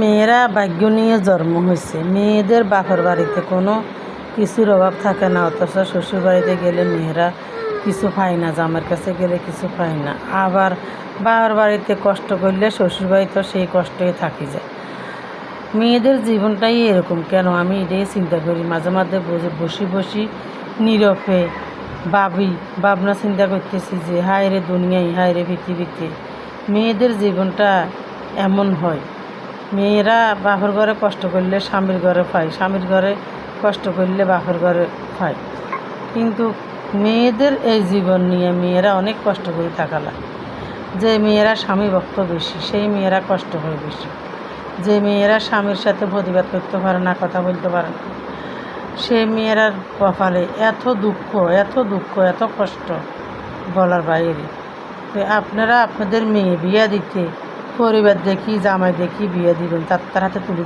মেয়েরা ভাগ্য নিয়ে জন্ম হয়েছে। মেয়েদের বাপের বাড়িতে কোনো কিছুর অভাব থাকে না, অথচ শ্বশুর বাড়িতে গেলে মেয়েরা কিছু পায় না, জামাইয়ের কাছে গেলে কিছু পায় না। আবার বাবার বাড়িতে কষ্ট করলে শ্বশুর বাড়িতেও সেই কষ্টই থাকি যায়। মেয়েদের জীবনটাই এরকম কেন, আমি এটাই চিন্তা করি মাঝে মাঝে। বসি নীরবে ভাবনা চিন্তা করতেছি যে হায় রে দুনিয়ায়, হায় রে পৃথিবীতে মেয়েদের জীবনটা এমন হয়। মেয়েরা বাপের ঘরে কষ্ট করলে স্বামীর ঘরে পায়, স্বামীর ঘরে কষ্ট করলে বাপের ঘরে পায়। কিন্তু মেয়েদের এই জীবন নিয়ে মেয়েরা অনেক কষ্ট করে থাকা লাগে। যে মেয়েরা স্বামী ভক্ত বেশি, সেই মেয়েরা কষ্ট হয় বেশি। যে মেয়েরা স্বামীর সাথে প্রতিবাদ করতে পারে না, কথা বলতে পারে না, সেই মেয়েরার কপালে এত দুঃখ, এত কষ্ট বলার বাইরে। তো আপনারা আপনাদের মেয়ে বিয়ে দিতে পরিবার দেখি, জামাই দেখি বিয়ে দিবেন, তার হাতে তুলে দিবেন।